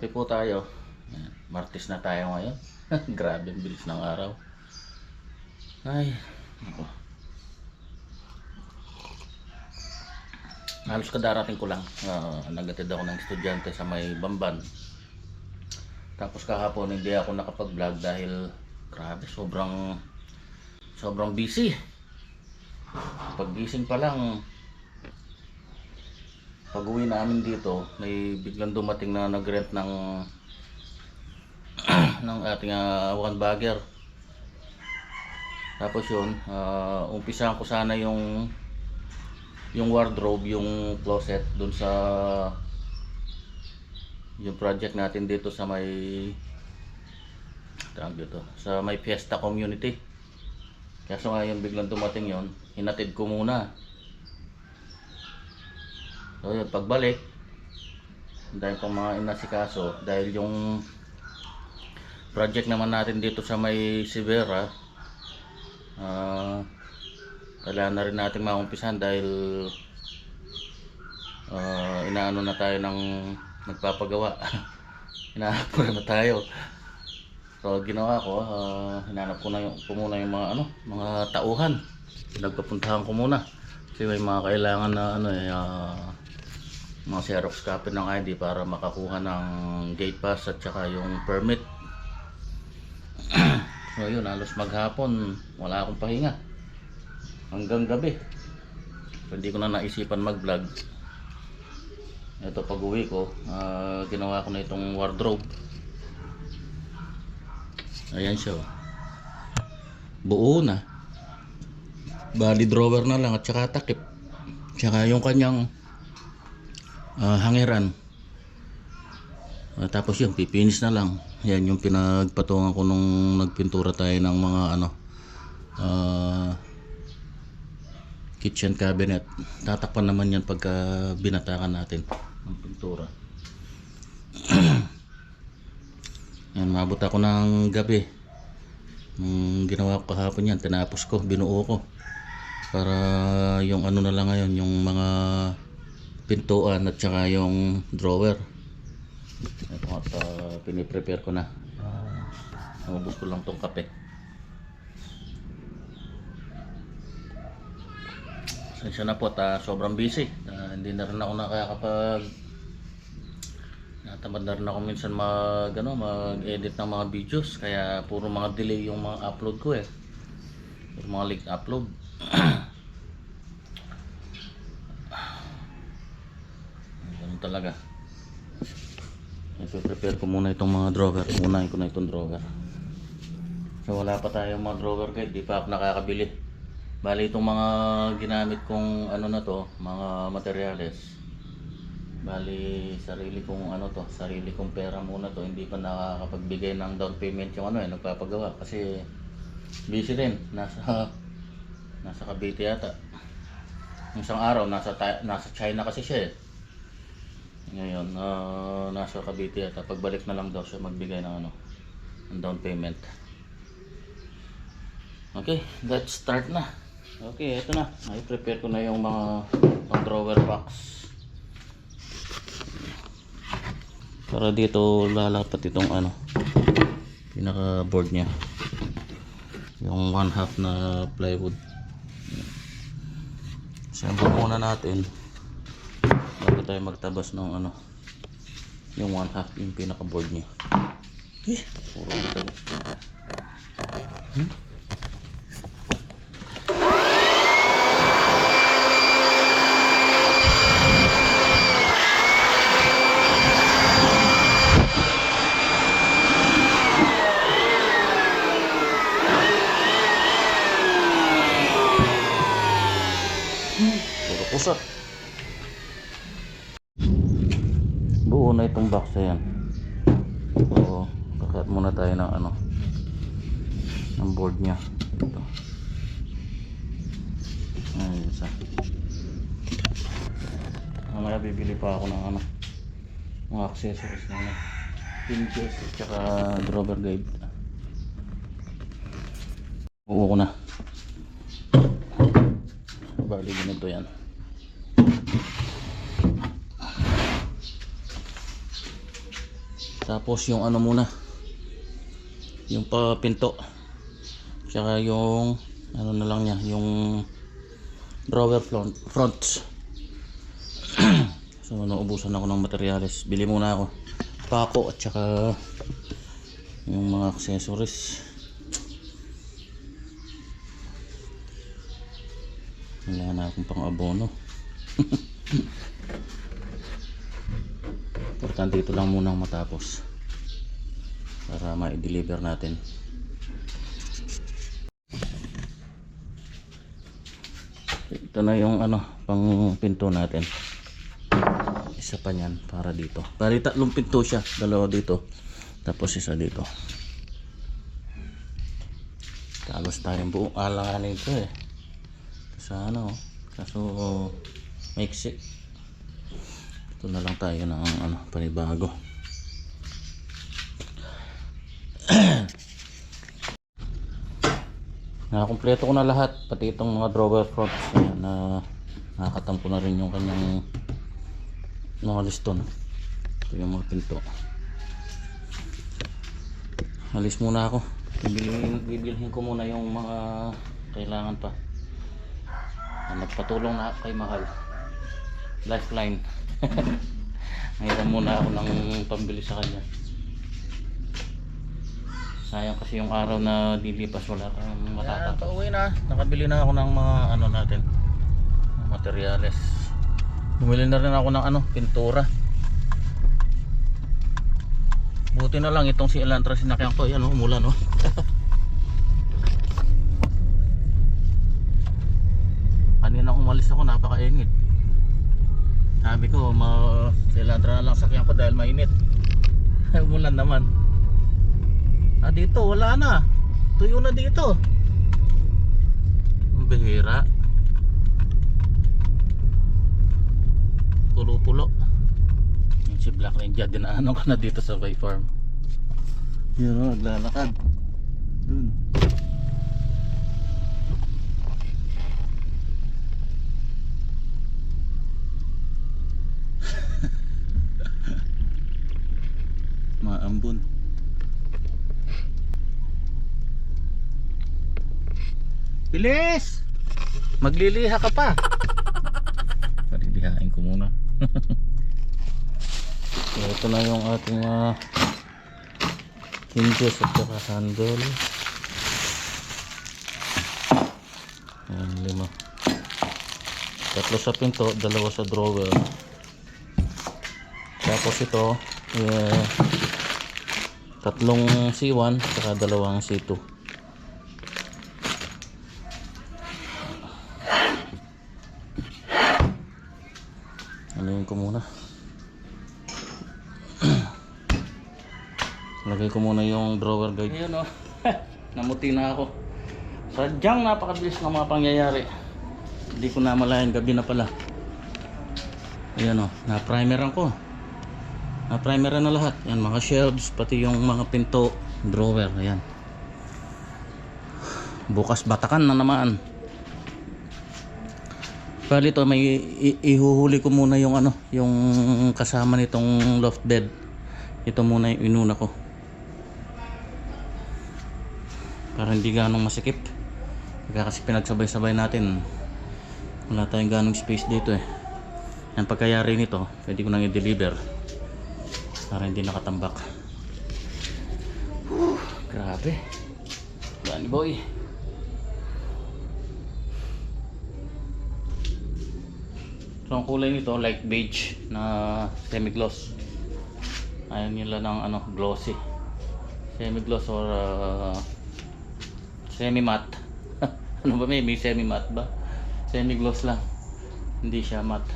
Kape po tayo. Ayan, Martes na tayo ngayon. Grabe ang bilis ng araw. Ay, ako. Halos kadarating ko lang. Nagatid ako ng estudyante sa may Bamban. Tapos kahapon hindi ako nakapag-vlog dahil grabe, sobrang busy. Paggising pa lang, pag-uwi namin dito, may biglang dumating na nag-rent ng ng ating one bagger. Tapos yun, umpisahan ko sana yung wardrobe, yung closet dun sa yung project natin dito sa may sa may Fiesta Community. Kaso ngayon biglang dumating yon, hinatid ko muna. So yun, pagbalik, dahil pang mga inasikaso, dahil yung project naman natin dito sa may Sivera, kailangan na rin natin maumpisan dahil inaano na tayo ng nagpapagawa. Hinahanap ko na tayo. So ginawa ko, hinanap ko muna yung mga tauhan. Nagpapuntahan ko muna kasi may mga kailangan na mga Xerox copy ng ID para makakuha ng gate pass at saka yung permit. So yun, halos maghapon wala akong pahinga hanggang gabi. So, hindi ko na naisipan mag vlog. Ito pag uwi ko, ginawa ko na itong wardrobe. Ayan siya, buo na, bali drawer na lang at saka takip, tsaka yung kanyang hangiran. Tapos yung pipinis na lang. Yan yung pinagpatungan ko nung nagpintura tayo ng mga kitchen cabinet. Tatakpan naman yan pagka binatakan natin ng pintura. Yan, mabot ako ng gabi. Ginawa ko kahapon yan, tinapos ko, binuo ko para yung na lang ngayon, yung mga pintuan at saka yung drawer. Ito at piniprepare ko na. Nabubos ko lang tong kape. Pasensya na po at sobrang busy. Hindi na rin ako natamad na rin ako minsan mag-edit ng mga videos, kaya puro mga delay yung mga upload ko puro mga late upload. Ganun talaga. I-prepare ko muna itong mga drawer. Unahin ko na itong drawer. So wala pa tayong mga drawer guys, di pa ako nakakabili. Bali itong mga ginamit kong mga materyales, bali sarili kong pera muna to. Hindi pa nakakapagbigay ng down payment yung nagpapagawa kasi busy rin. Nasa Cavite yata. Isang araw nasa China kasi siya Ngayon nasa Cavite yata. Pagbalik na lang daw siya magbigay ng ng down payment. Okay, let's start na. Okay, ito na. I-prepare ko na yung mga drawer box. Para dito lalapat itong pinaka board niya. Yung 1/2 na plywood. Assemble muna natin bago tayo magtabas ng yung 1/2 yung pinaka board niya. Puro ito. Pusat. Buo na itong box na yan. So, kakat muna tayo ng ng board nya. Ito. Ayun isa. Mamaya bibili pa ako ng mga accessories na pinches at saka drawer guide. Buo ko na. Bali ganito yan. Tapos yung ano muna, yung pinto, tsaka yung ano na lang niya, yung drawer fronts. So naubusan ako ng materyales, bili muna ako pako at tsaka yung mga accessories. Wala na akong pang abono. Importante ito lang muna matapos para ma-deliver natin. Ito na yung ano, pang pinto natin. Isa pa niyan para dito. Bali tatlong pinto siya, dalawa dito, tapos isa dito. Kalos tayong buong alanganin ito eh. Sa ano, kaso maiksi. Ito na lang tayo ng ano, panibago. Nakakumpleto ko na lahat, pati itong mga drawer fronts. Ayan, nakakatampo na rin yung kanyang mga liston. Ito yung mga pinto. Alis muna ako. Bibilhin ko muna yung mga kailangan pa. Nagpatulong na kay Mahal, Lifeline. Ngayon muna ako ng pambili sa kanya. Sayang kasi yung araw na lilipas, wala kang matatato. Pauwi na, nakabili na ako ng mga ano natin, materyales. Bumili na rin ako ng ano, pintura. Buti na lang itong si Elantra sinakyan ko, yan oh, umulan oh. Kanina umalis ako, napakainit. Sabi ko, si Elantra na lang sakyan ko dahil mainit. Umulan naman. Dito wala na, tuyo na dito. Ang bihira. Pulo-pulo. Yung si Black Ninja, dinaanan ko na dito sa Bay Farm. Yun o, naglalakad dun. Maambon. Bilis! Magliliha ka pa. Palilihain ko muna. So, ito na yung ating hinges at saka handle. Ayan, 5. 3 sa pinto, 2 sa drawer. Tapos ito, 3 C1 saka 2 C2. Lagay ko muna. Lagay ko muna yung drawer guide. Ayun oh. Namuti na ako. Sadyang napakabilis ng mga pangyayari. Hindi ko na malayan, gabi na pala. Ayan oh, na-primeran ko. Na-primeran na lahat. Yan, mga shelves, pati yung mga pinto, drawer. Ayan. Bukas batakan na naman. Bali ito, may ihuhuli ko muna yung ano, yung kasama nitong loft bed. Ito muna yung inuna ko. Para hindi ganong masikip. Kasi pinagsabay-sabay natin. Wala tayong ganong space dito eh. Yan, pagkayari nito, pwede ko nang i-deliver. Para hindi nakatambak. Grabe. Danny boy. So ang kulay nito light beige na semi-gloss. Ayaw nila ng ano, glossy. Semi-gloss or semi-matte. Ano ba, may semi-matte ba? Semi-gloss lang. Hindi siya matte.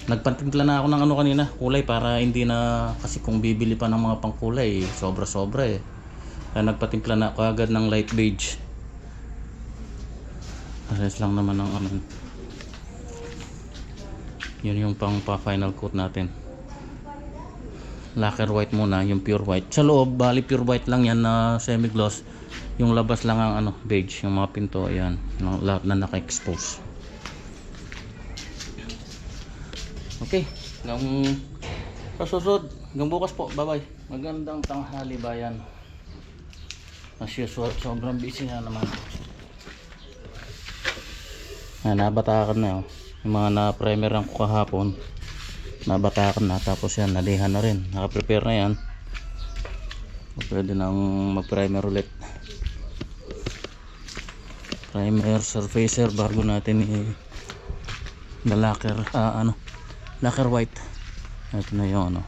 Nagpatimpla na ako ng ano kanina, kulay, para hindi na, kasi kung bibili pa ng mga pangkulay, sobra-sobra eh. Kaya nagpatimpla na ako agad ng light beige. Pares lang naman ng ano. Yun yung pang pa-final coat natin. Lacquer white muna, yung pure white. Sa loob, bali pure white lang yan na semi-gloss. Yung labas lang ang ano, beige. Yung mga pinto, ayan. Lahat na naka-expose. Okay, Hanggang sa susunod. Hanggang bukas po. Bye bye. Magandang tanghali bayan. As usual, sobrang busy na naman. Nabatakan na oh. Yung mga na-primer ko kahapon, nabatakan na, tapos yan nalihan na rin, naka-prepare na yan. Pwede nang mag-primer ulit, primer, surfacer, bago natin na lacquer, lacquer white. Ito na yung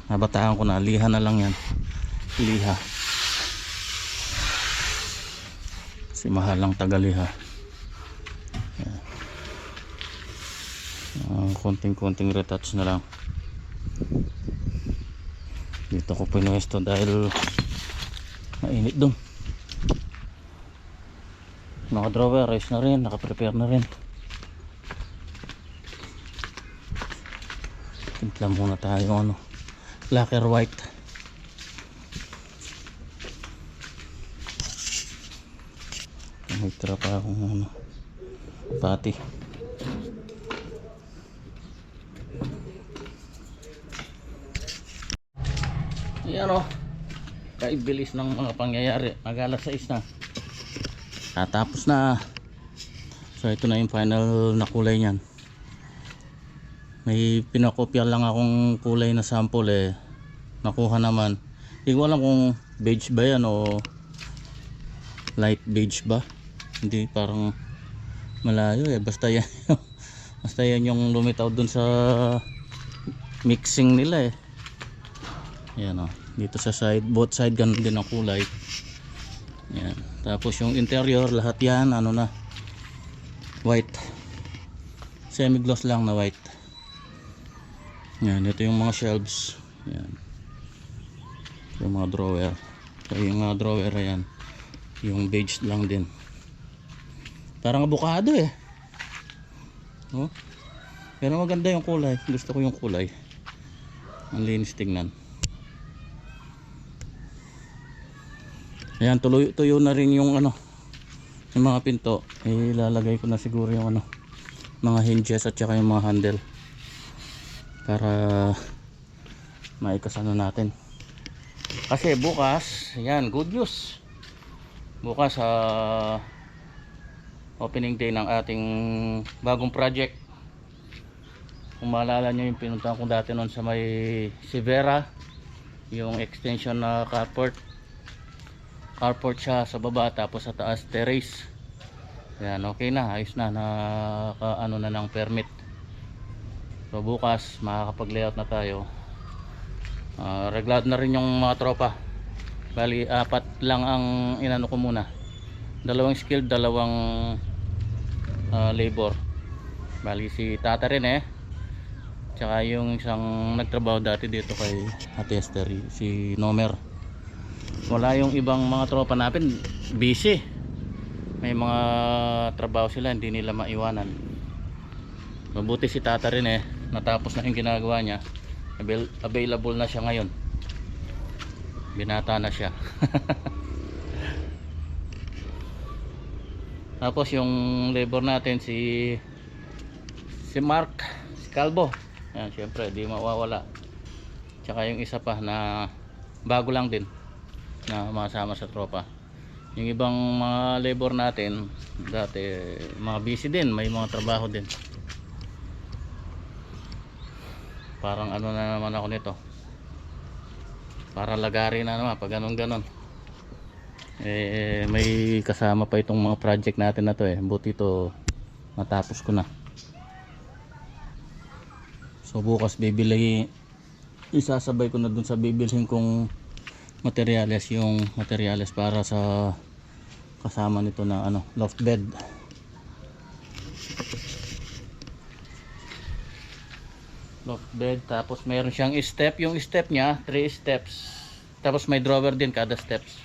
nabatakan ko na, liha na lang yan, liha kasi mahal lang tagaliha. Konting retouch na lang. Dito ko pinuesto dahil mainit dun. Mga drawer, ayos na rin, naka-prepare na rin. Timpla muna tayo lacquer white. May tira pa akong pati. Ayan kaibilis ng mga pangyayari. Mag-alas 6 na, tatapos na. So ito na yung final na kulay nyan. May pinakopya lang akong kulay na sample nakuha naman. Hindi ko alam kung beige ba yan o light beige ba. Hindi, parang malayo basta yan. Basta yan yung lumitaw dun sa mixing nila Yan dito sa side, both side ganun din ang kulay. Yan. Tapos yung interior, lahat yan na white, semi gloss lang na white. Yan, ito yung mga shelves. Yan, yung mga drawer. So yung mga drawer yan, yung beige lang din, parang abukado pero maganda yung kulay. Gusto ko yung kulay, ang linis tingnan. Ayan, tuyo na rin yung yung mga pinto. Ilalagay ko na siguro yung mga hinges at saka yung mga handle para maikasano natin. Kasi bukas, yan, good news. Bukas opening day ng ating bagong project. Kung maalala nyo yung pinuntahan ko dati noon sa may Sivera, yung extension na carport siya sa baba, tapos sa taas terrace. Yan, okay na, ayos na, na ng permit. So bukas makakapag layout na tayo. Reglado na rin yung mga tropa. Bali 4 lang ang inano ko muna, 2 skilled, 2 labor. Bali si Tata rin tsaka yung isang nagtrabaho dati dito kay Ate Esther, si Nomer. Wala yung ibang mga tropa natin, busy, may mga trabaho sila, hindi nila maiwanan. Mabuti si Tata rin natapos na yung ginagawa niya, available na siya ngayon, binata na siya. Tapos yung labor natin si Mark, si Calvo, yan, syempre di mawawala. Tsaka yung isa pa na bago lang din na masama sa tropa. Yung ibang mga labor natin dati mga busy din, may mga trabaho din. Parang na naman ako nito, para lagari na naman pag ganon. May kasama pa itong mga project natin na to buti ito matapos ko na. So bukas isasabay ko na dun sa bibilhin kong materyales, yung materyales para sa kasama nito na loft bed. Tapos meron siyang step, yung step niya 3 steps, tapos may drawer din kada steps.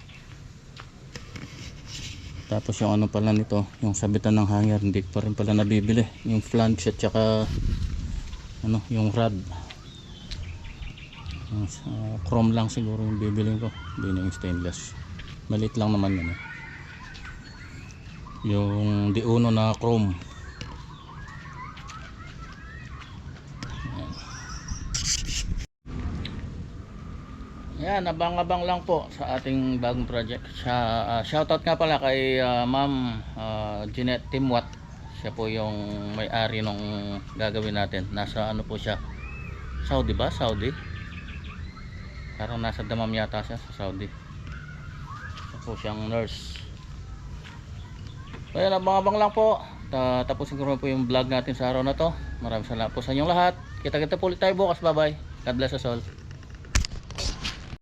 Tapos yung pala nito, yung sabitan ng hanger, hindi pa rin pala nabibili, yung flange at saka yung rod. Chrome lang siguro yung bibilin ko, hindi na yung stainless, maliit lang naman yun yung D1 na chrome. Yan, abang-abang lang po sa ating bagong project. Shoutout nga pala kay Ma'am Jeanette Timwat. Siya po yung may-ari nung gagawin natin. Nasa ano po siya? Saudi ba? Saudi? Parang nasa Damam yata siya sa Saudi. Siya po siyang nurse. Ayan, abang-abang lang po. Tapusin ko rin po yung vlog natin sa araw na to. Maraming salamat po sa inyong lahat. Kita-kita po ulit tayo bukas. Bye bye. God bless us all.